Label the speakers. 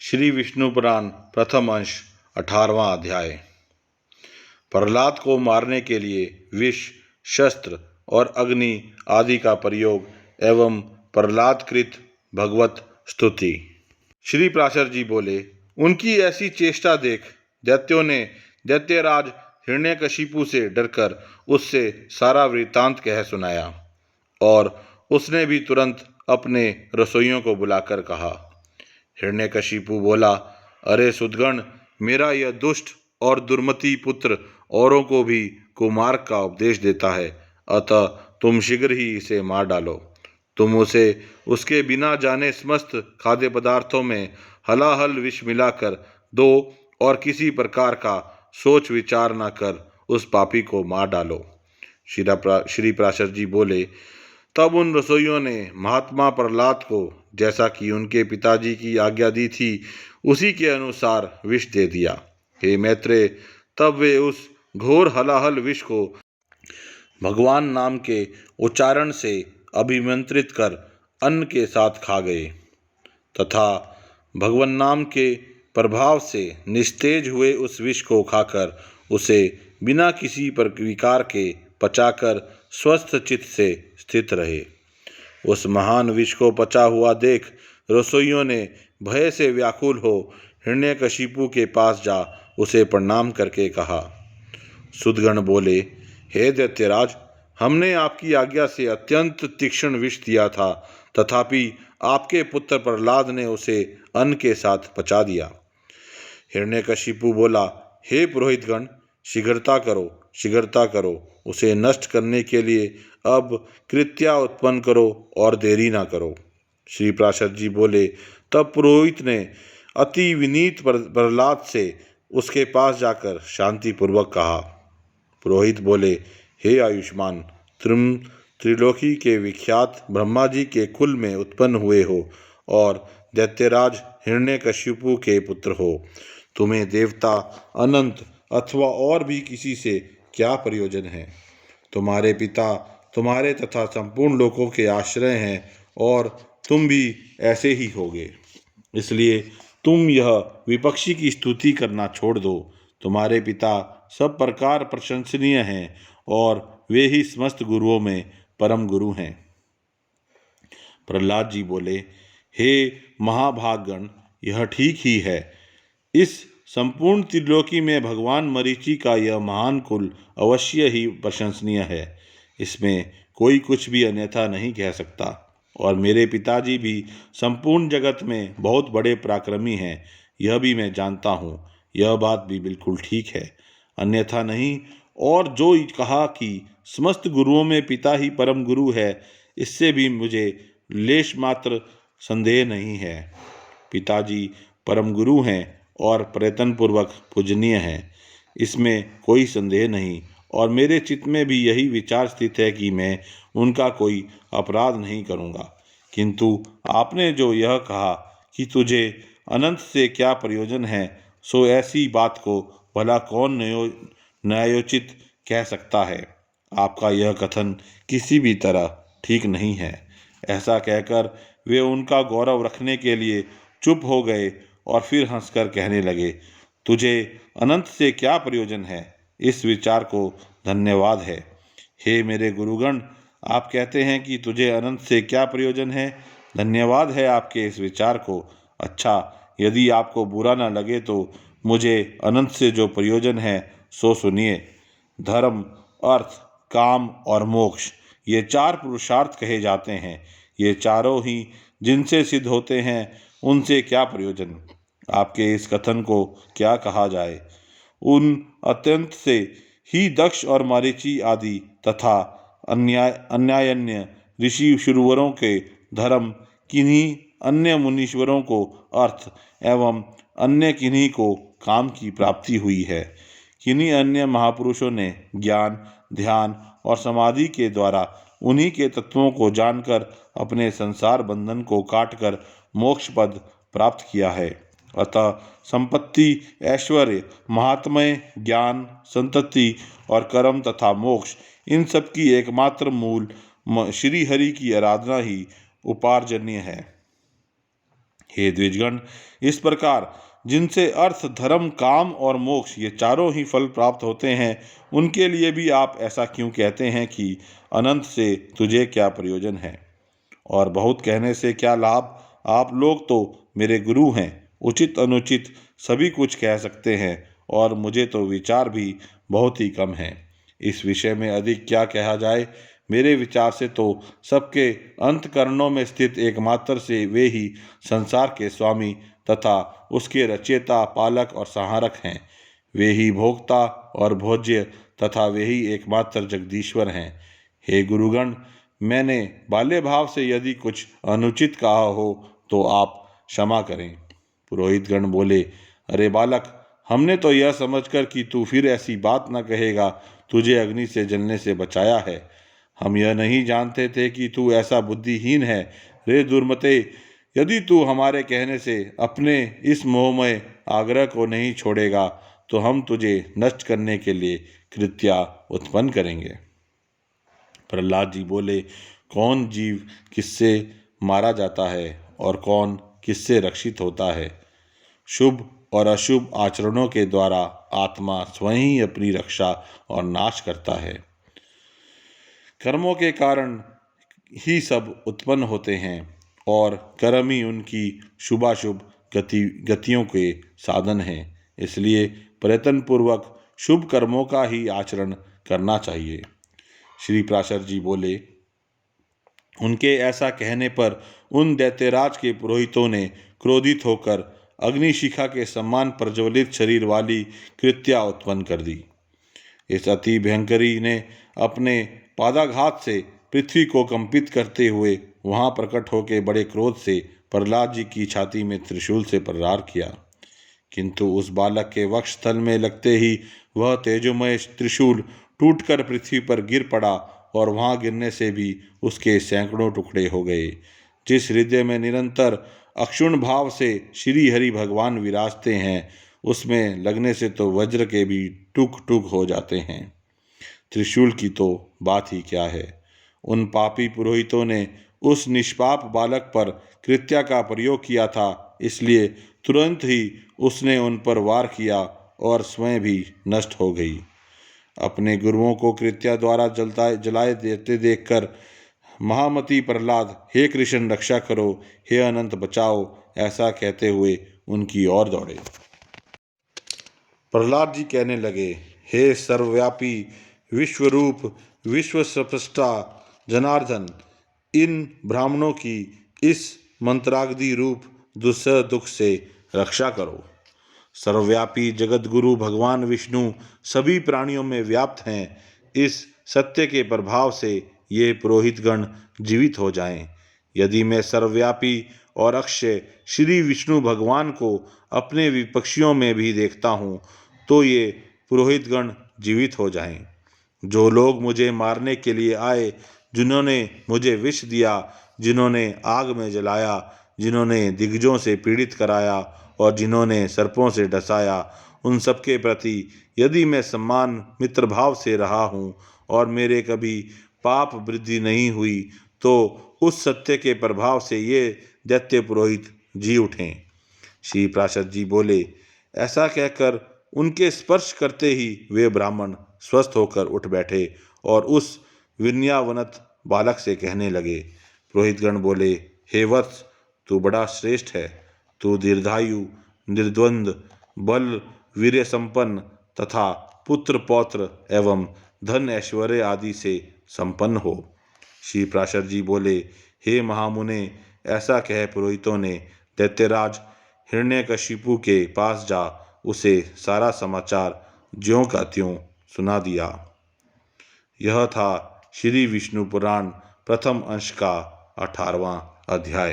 Speaker 1: श्री विष्णु पुराण प्रथम अंश 18वां अध्याय। प्रहलाद को मारने के लिए विष, शस्त्र और अग्नि आदि का प्रयोग एवं प्रहलाद कृत भगवत स्तुति। श्री प्राशर जी बोले, उनकी ऐसी चेष्टा देख दैत्यों ने दैत्यराज हिरण्यकशिपु से डरकर उससे सारा वृत्तांत कह सुनाया और उसने भी तुरंत अपने रसोइयों को बुलाकर कहा। हिरण्यकशिपु बोला, अरे सुदगण, मेरा यह दुष्ट और दुर्मति पुत्र औरों को भी कुमार्ग का उपदेश देता है, अतः तुम शीघ्र ही इसे मार डालो। तुम उसे उसके बिना जाने समस्त खाद्य पदार्थों में हलाहल विष मिलाकर दो और किसी प्रकार का सोच विचार न कर उस पापी को मार डालो। श्री प्राशर जी बोले, तब उन रसोइयों ने महात्मा प्रहलाद को जैसा कि उनके पिताजी की आज्ञा दी थी उसी के अनुसार विष दे दिया। हे मैत्रेय, तब वे उस घोर हलाहल विष को भगवान नाम के उच्चारण से अभिमंत्रित कर अन्न के साथ खा गए तथा भगवान नाम के प्रभाव से निस्तेज हुए उस विष को खाकर उसे बिना किसी विकार के पचाकर स्वस्थ चित्त से स्थित रहे। उस महान विष को पचा हुआ देख रसोइयों ने भय से व्याकुल हो हिरण्यकशिपु के पास जा उसे प्रणाम करके कहा। सुदगण बोले, हे दैत्यराज, हमने आपकी आज्ञा से अत्यंत तीक्ष्ण विष दिया था, तथापि आपके पुत्र प्रहलाद ने उसे अन्न के साथ पचा दिया। हिरण्यकशिपु बोला, हे पुरोहितगण, शीघ्रता करो, उसे नष्ट करने के लिए अब कृत्या उत्पन्न करो और देरी ना करो। श्री प्राशर जी बोले, तब पुरोहित ने अति विनीत प्रहलाद से उसके पास जाकर शांतिपूर्वक कहा। पुरोहित बोले, हे आयुष्मान, तुम त्रिलोकी के विख्यात ब्रह्मा जी के कुल में उत्पन्न हुए हो और दैत्यराज हिरण्यकशिपु के पुत्र हो। तुम्हें देवता, अनंत अथवा और भी किसी से क्या प्रयोजन है? तुम्हारे पिता तुम्हारे तथा संपूर्ण लोकों के आश्रय हैं और तुम भी ऐसे ही होगे। इसलिए तुम यह विपक्षी की स्तुति करना छोड़ दो। तुम्हारे पिता सब प्रकार प्रशंसनीय हैं और वे ही समस्त गुरुओं में परम गुरु हैं। प्रहलाद जी बोले, हे महाभागगण, यह ठीक ही है। इस संपूर्ण त्रिलोकी में भगवान मरीचि का यह महान कुल अवश्य ही प्रशंसनीय है, इसमें कोई कुछ भी अन्यथा नहीं कह सकता। और मेरे पिताजी भी संपूर्ण जगत में बहुत बड़े पराक्रमी हैं, यह भी मैं जानता हूँ। यह बात भी बिल्कुल ठीक है, अन्यथा नहीं। और जो कहा कि समस्त गुरुओं में पिता ही परम गुरु है, इससे भी मुझे लेश मात्र संदेह नहीं है। पिताजी परम गुरु हैं और प्रयत्नपूर्वक पूजनीय हैं, इसमें कोई संदेह नहीं। और मेरे चित्त में भी यही विचार स्थित है कि मैं उनका कोई अपराध नहीं करूँगा। किंतु आपने जो यह कहा कि तुझे अनंत से क्या प्रयोजन है, सो ऐसी बात को भला कौन न्यायोचित कह सकता है? आपका यह कथन किसी भी तरह ठीक नहीं है। ऐसा कहकर वे उनका गौरव रखने के लिए चुप हो गए और फिर हंसकर कहने लगे, तुझे अनंत से क्या प्रयोजन है? इस विचार को धन्यवाद है। हे मेरे गुरुगण, आप कहते हैं कि तुझे अनंत से क्या प्रयोजन है। धन्यवाद है आपके इस विचार को। अच्छा, यदि आपको बुरा न लगे तो मुझे अनंत से जो प्रयोजन है सो सुनिए। धर्म, अर्थ, काम और मोक्ष, ये चार पुरुषार्थ कहे जाते हैं। ये चारों ही जिनसे सिद्ध होते हैं, उनसे क्या प्रयोजन? आपके इस कथन को क्या कहा जाए? उन अत्यंत से ही दक्ष और मारीचि आदि तथा अन्यायन्य ऋषि शुरवरों के धर्म, किन्हीं अन्य मुनीश्वरों को अर्थ एवं अन्य किन्हीं को काम की प्राप्ति हुई है। किन्हीं अन्य महापुरुषों ने ज्ञान, ध्यान और समाधि के द्वारा उन्हीं के तत्वों को जानकर अपने संसार बंधन को काटकर मोक्ष पद प्राप्त किया है। अतः संपत्ति, ऐश्वर्य, महात्म्य, ज्ञान, संतति और कर्म तथा मोक्ष, इन सब की एकमात्र मूल श्री हरि की आराधना ही उपार्जनीय है। हे द्विजगण, इस प्रकार जिनसे अर्थ, धर्म, काम और मोक्ष ये चारों ही फल प्राप्त होते हैं, उनके लिए भी आप ऐसा क्यों कहते हैं कि अनंत से तुझे क्या प्रयोजन है और बहुत कहने से क्या लाभ? आप लोग तो मेरे गुरु हैं, उचित अनुचित सभी कुछ कह सकते हैं और मुझे तो विचार भी बहुत ही कम है। इस विषय में अधिक क्या कहा जाए? मेरे विचार से तो सबके अंतःकरणों में स्थित एकमात्र से वे ही संसार के स्वामी तथा उसके रचयिता, पालक और संहारक हैं। वे ही भोक्ता और भोज्य तथा वे ही एकमात्र जगदीश्वर हैं। हे गुरुगण, मैंने बाल्य भाव से यदि कुछ अनुचित कहा हो तो आप क्षमा करें। पुरोहितगण बोले, अरे बालक, हमने तो यह समझकर कि तू फिर ऐसी बात न कहेगा, तुझे अग्नि से जलने से बचाया है। हम यह नहीं जानते थे कि तू ऐसा बुद्धिहीन है। रे दुर्मते, यदि तू हमारे कहने से अपने इस मोहमय आग्रह को नहीं छोड़ेगा तो हम तुझे नष्ट करने के लिए कृत्या उत्पन्न करेंगे। प्रहलाद जी बोले, कौन जीव किससे मारा जाता है और कौन किससे रक्षित होता है? शुभ और अशुभ आचरणों के द्वारा आत्मा स्वयं ही अपनी रक्षा और नाश करता है। कर्मों के कारण ही सब उत्पन्न होते हैं और कर्म ही उनकी शुभाशुभ गतियों के साधन हैं। इसलिए प्रयत्नपूर्वक शुभ कर्मों का ही आचरण करना चाहिए। श्री प्राशर जी बोले, उनके ऐसा कहने पर उन दैत्यराज के पुरोहितों ने क्रोधित होकर अग्निशिखा के समान प्रज्वलित शरीर वाली कृत्या उत्पन्न कर दी। इस अति भयंकरी ने अपने पादाघात से पृथ्वी को कंपित करते हुए वहां प्रकट होकर बड़े क्रोध से प्रहलाद जी की छाती में त्रिशूल से प्रहार किया, किंतु उस बालक के वक्षस्थल में लगते ही वह तेजोमय त्रिशूल टूटकर पृथ्वी पर गिर पड़ा और वहां गिरने से भी उसके सैकड़ों टुकड़े हो गए। जिस हृदय में निरंतर अक्षुण्ण भाव से श्री हरि भगवान विराजते हैं, उसमें लगने से तो वज्र के भी टुक टुक हो जाते हैं। त्रिशूल की तो बात ही क्या है। उन पापी पुरोहितों ने उस निष्पाप बालक पर कृत्या का प्रयोग किया था, इसलिए तुरंत ही उसने उन पर वार किया और स्वयं भी नष्ट हो गई। अपने गुरुओं को कृत्या द्वारा जलाए देते देखकर महामती प्रहलाद, हे कृष्ण रक्षा करो, हे अनंत बचाओ, ऐसा कहते हुए उनकी ओर दौड़े। प्रहलाद जी कहने लगे, हे सर्वव्यापी विश्वरूप विश्वस्रष्टा जनार्दन, इन ब्राह्मणों की इस मंत्राग्नि रूप दुस्सह दुख से रक्षा करो। सर्वव्यापी जगत गुरु भगवान विष्णु सभी प्राणियों में व्याप्त हैं। इस सत्य के प्रभाव से ये पुरोहितगण जीवित हो जाएं। यदि मैं सर्वव्यापी और अक्षय श्री विष्णु भगवान को अपने विपक्षियों में भी देखता हूँ तो ये पुरोहितगण जीवित हो जाएं। जो लोग मुझे मारने के लिए आए, जिन्होंने मुझे विष दिया, जिन्होंने आग में जलाया, जिन्होंने दिग्गजों से पीड़ित कराया और जिन्होंने सर्पों से डसाया, उन सबके प्रति यदि मैं सम्मान मित्र भाव से रहा हूँ और मेरे कभी पाप वृद्धि नहीं हुई तो उस सत्य के प्रभाव से ये दैत्य पुरोहित जी उठें। श्री प्राशर जी बोले, ऐसा कहकर उनके स्पर्श करते ही वे ब्राह्मण स्वस्थ होकर उठ बैठे और उस विनयावनत बालक से कहने लगे। पुरोहितगण बोले, हे वत्स, तू बड़ा श्रेष्ठ है। तू दीर्घायु, निर्द्वंद, बल, वीर्य संपन्न तथा पुत्र पौत्र एवं धन ऐश्वर्य आदि से संपन्न हो। श्री प्राशर जी बोले, हे महामुने, ऐसा कह पुरोहितों ने दैत्यराज हिरण्यकशिपु के पास जा उसे सारा समाचार ज्यों का त्यों सुना दिया। यह था श्री विष्णु पुराण प्रथम अंश का 18वां अध्याय।